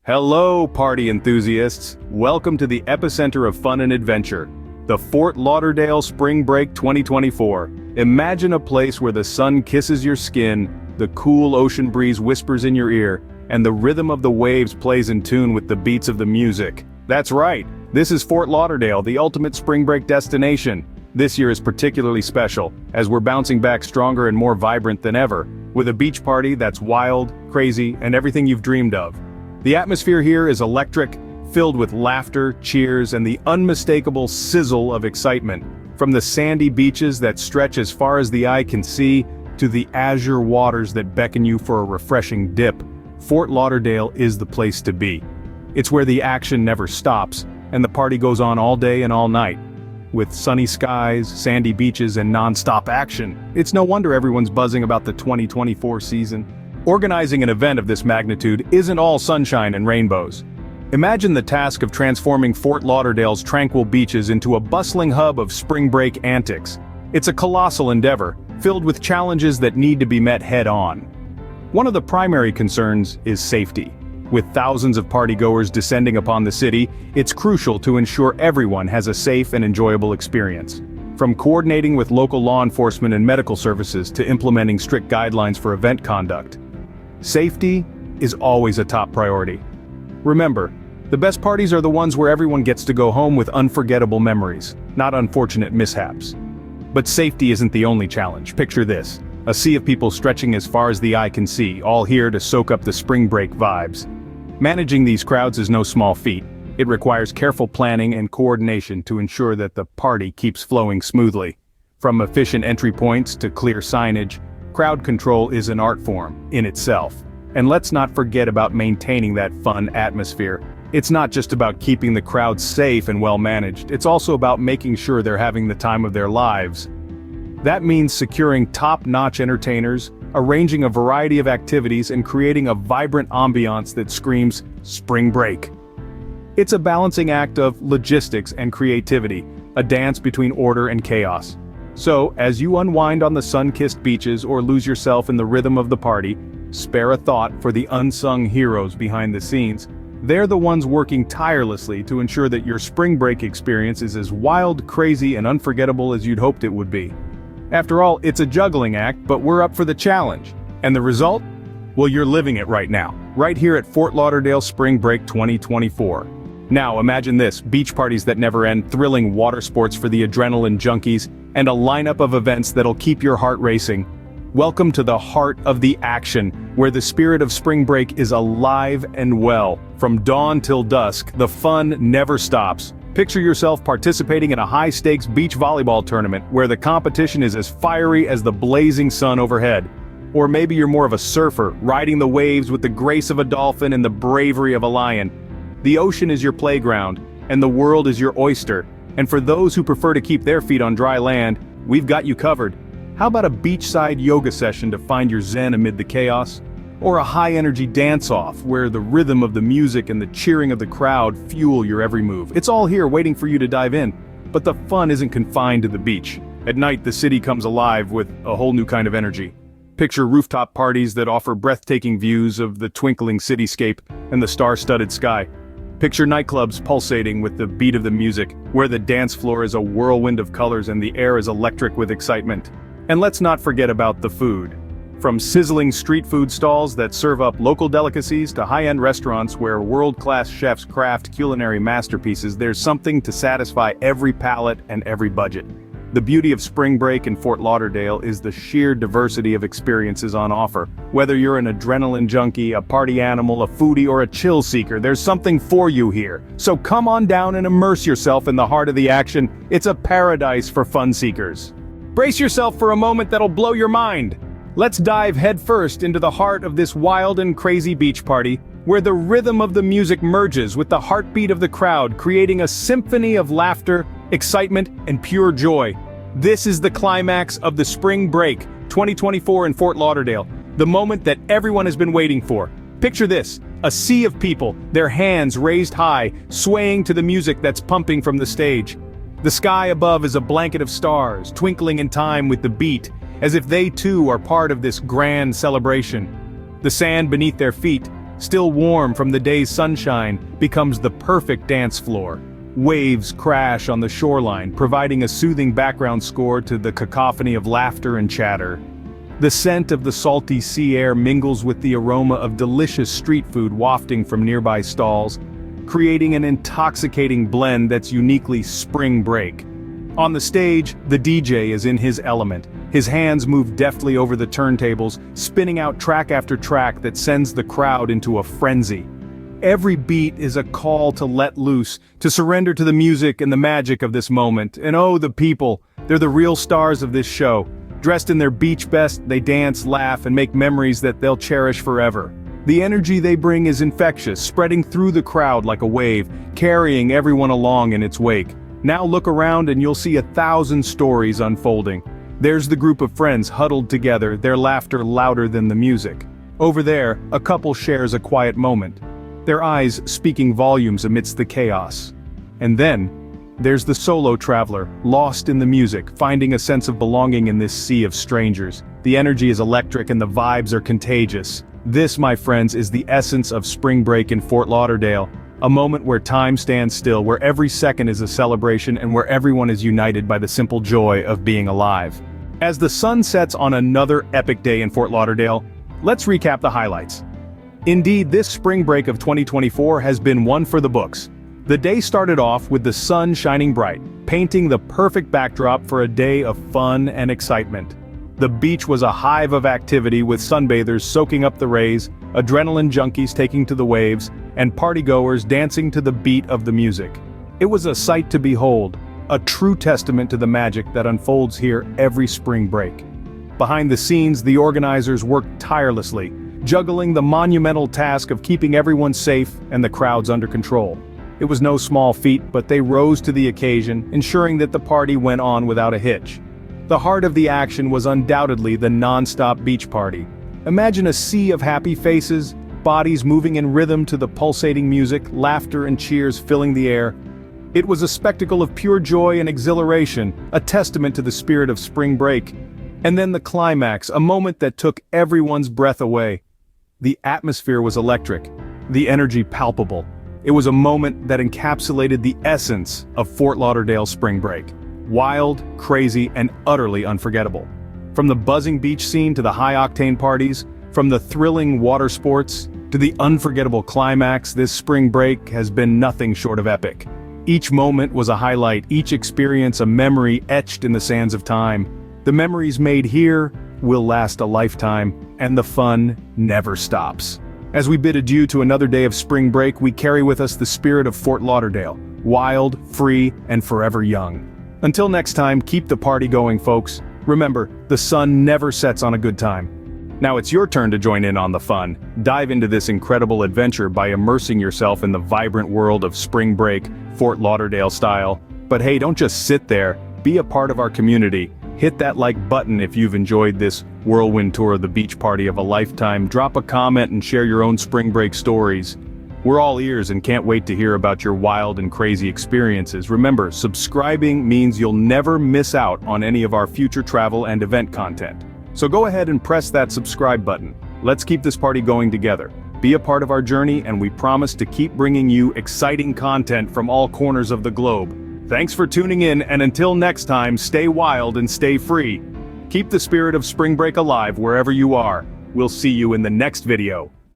Hello, party enthusiasts! Welcome to the epicenter of fun and adventure, the Fort Lauderdale Spring Break 2024. Imagine a place where the sun kisses your skin, the cool ocean breeze whispers in your ear, and the rhythm of the waves plays in tune with the beats of the music. That's right, this is Fort Lauderdale, the ultimate spring break destination. This year is particularly special, as we're bouncing back stronger and more vibrant than ever, with a beach party that's wild, crazy, and everything you've dreamed of. The atmosphere here is electric, filled with laughter, cheers, and the unmistakable sizzle of excitement. From the sandy beaches that stretch as far as the eye can see, to the azure waters that beckon you for a refreshing dip, Fort Lauderdale is the place to be. It's where the action never stops, and the party goes on all day and all night. With sunny skies, sandy beaches, and non-stop action, it's no wonder everyone's buzzing about the 2024 season. Organizing an event of this magnitude isn't all sunshine and rainbows. Imagine the task of transforming Fort Lauderdale's tranquil beaches into a bustling hub of spring break antics. It's a colossal endeavor, filled with challenges that need to be met head-on. One of the primary concerns is safety. With thousands of partygoers descending upon the city, it's crucial to ensure everyone has a safe and enjoyable experience. From coordinating with local law enforcement and medical services to implementing strict guidelines for event conduct, safety is always a top priority. Remember, the best parties are the ones where everyone gets to go home with unforgettable memories, not unfortunate mishaps. But safety isn't the only challenge. Picture this: a sea of people stretching as far as the eye can see, all here to soak up the spring break vibes. Managing these crowds is no small feat. It requires careful planning and coordination to ensure that the party keeps flowing smoothly. From efficient entry points to clear signage, crowd control is an art form in itself. And let's not forget about maintaining that fun atmosphere. It's not just about keeping the crowd safe and well managed, it's also about making sure they're having the time of their lives. That means securing top-notch entertainers, arranging a variety of activities, and creating a vibrant ambiance that screams spring break. It's a balancing act of logistics and creativity, a dance between order and chaos. So, as you unwind on the sun-kissed beaches or lose yourself in the rhythm of the party, spare a thought for the unsung heroes behind the scenes. They're the ones working tirelessly to ensure that your spring break experience is as wild, crazy, and unforgettable as you'd hoped it would be. After all, it's a juggling act, but we're up for the challenge. And the result? Well, you're living it right now, right here at Fort Lauderdale Spring Break 2024. Now imagine this: beach parties that never end, thrilling water sports for the adrenaline junkies, and a lineup of events that'll keep your heart racing. Welcome to the heart of the action, where the spirit of spring break is alive and well. From dawn till dusk, the fun never stops. Picture yourself participating in a high-stakes beach volleyball tournament where the competition is as fiery as the blazing sun overhead. Or maybe you're more of a surfer, riding the waves with the grace of a dolphin and the bravery of a lion. The ocean is your playground, and the world is your oyster. And for those who prefer to keep their feet on dry land, we've got you covered. How about a beachside yoga session to find your zen amid the chaos? Or a high-energy dance-off where the rhythm of the music and the cheering of the crowd fuel your every move? It's all here waiting for you to dive in. But the fun isn't confined to the beach. At night, the city comes alive with a whole new kind of energy. Picture rooftop parties that offer breathtaking views of the twinkling cityscape and the star-studded sky. Picture nightclubs pulsating with the beat of the music, where the dance floor is a whirlwind of colors and the air is electric with excitement. And let's not forget about the food. From sizzling street food stalls that serve up local delicacies to high-end restaurants where world-class chefs craft culinary masterpieces, there's something to satisfy every palate and every budget. The beauty of spring break in Fort Lauderdale is the sheer diversity of experiences on offer. Whether you're an adrenaline junkie, a party animal, a foodie, or a chill seeker, there's something for you here. So come on down and immerse yourself in the heart of the action. It's a paradise for fun seekers. Brace yourself for a moment that'll blow your mind. Let's dive headfirst into the heart of this wild and crazy beach party, where the rhythm of the music merges with the heartbeat of the crowd, creating a symphony of laughter, excitement, and pure joy. This is the climax of the Spring Break 2024 in Fort Lauderdale, the moment that everyone has been waiting for. Picture this: a sea of people, their hands raised high, swaying to the music that's pumping from the stage. The sky above is a blanket of stars, twinkling in time with the beat, as if they too are part of this grand celebration. The sand beneath their feet, still warm from the day's sunshine, becomes the perfect dance floor. Waves crash on the shoreline, providing a soothing background score to the cacophony of laughter and chatter. The scent of the salty sea air mingles with the aroma of delicious street food wafting from nearby stalls, creating an intoxicating blend that's uniquely spring break. On the stage, the DJ is in his element. His hands move deftly over the turntables, spinning out track after track that sends the crowd into a frenzy. Every beat is a call to let loose, to surrender to the music and the magic of this moment. And oh, the people, they're the real stars of this show. Dressed in their beach best, they dance, laugh, and make memories that they'll cherish forever. The energy they bring is infectious, spreading through the crowd like a wave, carrying everyone along in its wake. Now look around and you'll see 1,000 stories unfolding. There's the group of friends huddled together, their laughter louder than the music. Over there, a couple shares a quiet moment, their eyes speaking volumes amidst the chaos. And then, there's the solo traveler, lost in the music, finding a sense of belonging in this sea of strangers. The energy is electric and the vibes are contagious. This, my friends, is the essence of spring break in Fort Lauderdale. A moment where time stands still, where every second is a celebration and where everyone is united by the simple joy of being alive. As the sun sets on another epic day in Fort Lauderdale, let's recap the highlights. Indeed, this spring break of 2024 has been one for the books. The day started off with the sun shining bright, painting the perfect backdrop for a day of fun and excitement. The beach was a hive of activity with sunbathers soaking up the rays, adrenaline junkies taking to the waves, and partygoers dancing to the beat of the music. It was a sight to behold, a true testament to the magic that unfolds here every spring break. Behind the scenes, the organizers worked tirelessly, juggling the monumental task of keeping everyone safe and the crowds under control. It was no small feat, but they rose to the occasion, ensuring that the party went on without a hitch. The heart of the action was undoubtedly the non-stop beach party. Imagine a sea of happy faces, bodies moving in rhythm to the pulsating music, laughter and cheers filling the air. It was a spectacle of pure joy and exhilaration, a testament to the spirit of spring break. And then the climax, a moment that took everyone's breath away. The atmosphere was electric, the energy palpable. It was a moment that encapsulated the essence of Fort Lauderdale Spring Break. Wild, crazy, and utterly unforgettable. From the buzzing beach scene to the high-octane parties, from the thrilling water sports to the unforgettable climax, this spring break has been nothing short of epic. Each moment was a highlight, each experience a memory etched in the sands of time. The memories made here will last a lifetime, and the fun never stops. As we bid adieu to another day of spring break, we carry with us the spirit of Fort Lauderdale, wild, free, and forever young. Until next time, keep the party going, folks. Remember, the sun never sets on a good time. Now it's your turn to join in on the fun. Dive into this incredible adventure by immersing yourself in the vibrant world of spring break, Fort Lauderdale style. But hey, don't just sit there. Be a part of our community. Hit that like button if you've enjoyed this whirlwind tour of the beach party of a lifetime. Drop a comment and share your own spring break stories. We're all ears and can't wait to hear about your wild and crazy experiences. Remember, subscribing means you'll never miss out on any of our future travel and event content. So go ahead and press that subscribe button. Let's keep this party going together. Be a part of our journey, and we promise to keep bringing you exciting content from all corners of the globe. Thanks for tuning in, and until next time, stay wild and stay free. Keep the spirit of spring break alive wherever you are. We'll see you in the next video.